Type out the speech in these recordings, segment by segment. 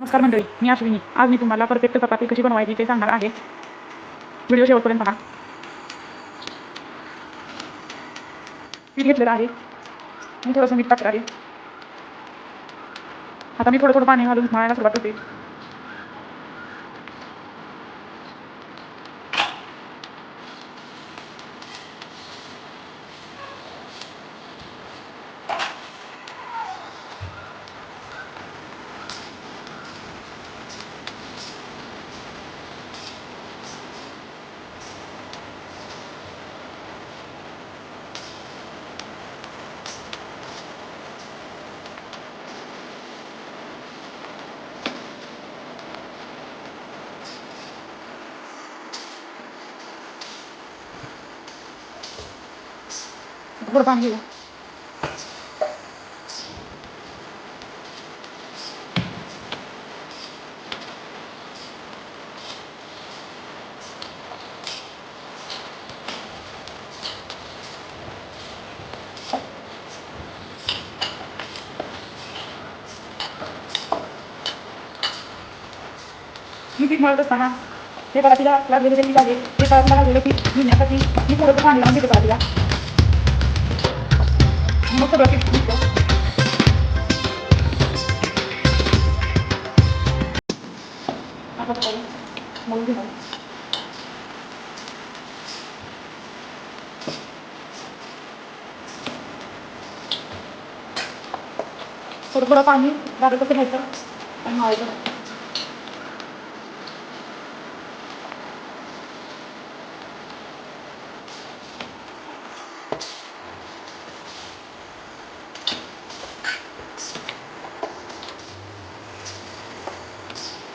नमस्कार मंडळी, मी अश्विनी. आज मी तुम्हाला परफेक्ट चपाती कशी बनवायची ते सांगणार आहे. व्हिडिओ शेवटपर्यंत पहा. पीठ घेतलेलं आहे मी थोडंसं मीठ टाकलं आहे. आता मी थोडं थोडं पाणी घालून मळायला सुरुवात करते. थोडं पाणी घेऊया. मी पीठ मळत असताना हे परातीला लागलेले जे पीठ आहे ते परातीला लागलेलं पीठ घेण्यासाठी मी थोडंसं पाणी लावून घेते परातीला. मग सगळं पीठ घेतलं. आता सकाळी मळून घेणार. थोडं थोडं पाणी लागत असं घ्यायचं आणि मळायचं.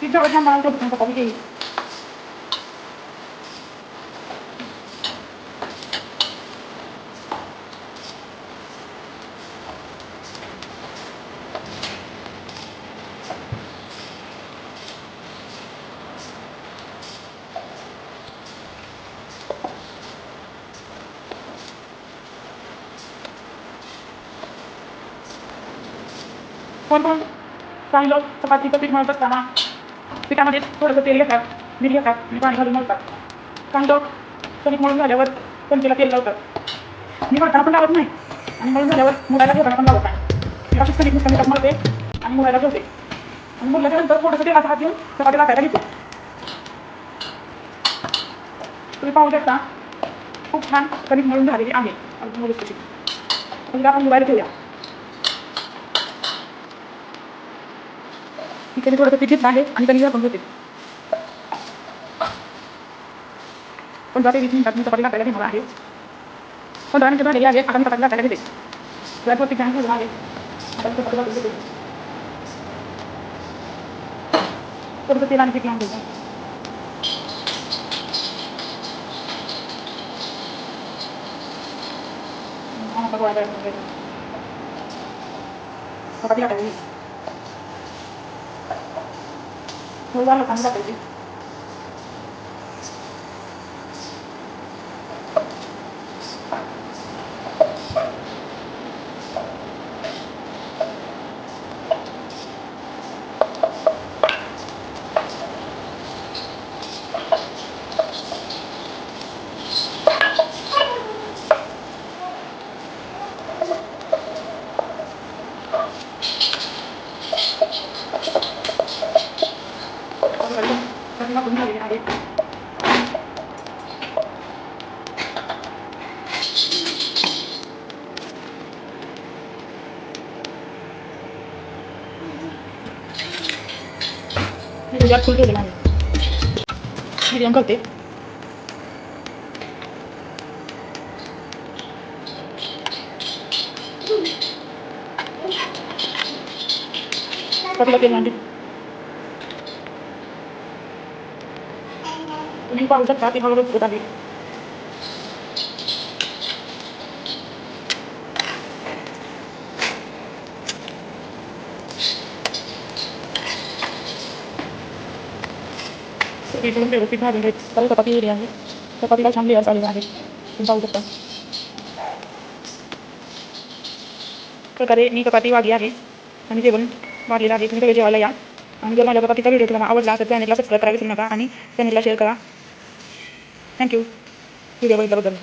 पीठ जेवढं छान मळायला तेवढं चपाती घेईल. कोण काही लोक चपातीचं पीठ मळत असताना पिठामध्ये थोडंसं तेल घेतात, मीठ घेतात आणि पाणी घालून मळतात. काही लोक कणिक मळून झाल्यावर कणकेला तेल लावतात. मी मळताना पण लावत नाही आणि मळून झाल्यावर मुलायला ठेवताना पण लावत नाही. मी अशीच कणिक नुसतं मीठात मळते आणि मुलायला ठेवते आणि मुलाच्या नंतर थोडंसं तेलाचा हात घेऊन चपाती लाटायला घेते. तुम्ही पाहू शकता खूप छान कणिक मळून झालेली आहे. अगदी मुलीची म्हणजे आपण मुलायला ठेवूया. मी कधी थोडंसं पीठ घेतलं आहे आणि कणिक झाकून घेते. 15 ते 20 मिनिटात मी चपाती लाटायला घेणार आहे. 15 मिनिटं झालेली आहे. आता मी चपाती लाटायला घेते. गॅसवरती पॅन ठेवला आहे. आता मी चपाती लाटून घेते. थोडंसं तेल आणि पीठ लावून घ्यायचं. चपाती लाटायची. थोडं लोकांनी लाटायची. चपाती लाटून झालेली आहे. मी त्याच्यात फुल ठेवलेलं आहे. मीडियम करते. चपातीला तेल लावून घेते. तुम्ही पाहू शकता ती हळूहळू फुटत आहे. पीठून व्यवस्थित भाजून घ्यायची. तर चपाती रेडी आहे. चपातीला छान लेअर्स आलेले आहेत. तुम्ही पाहू शकता. प्रकारे मी चपाती वाढली आहे आणि जेवण वाढलेलं आहे. तुम्ही सगळे जेवायला या. आणि जर माझ्या पतीचा व्हिडिओ तुम्हाला आवडला असेल चॅनलला सबस्क्राईब करायला विसरू नका आणि चॅनलला शेअर करा. Thank you video बघितल्याबद्दल.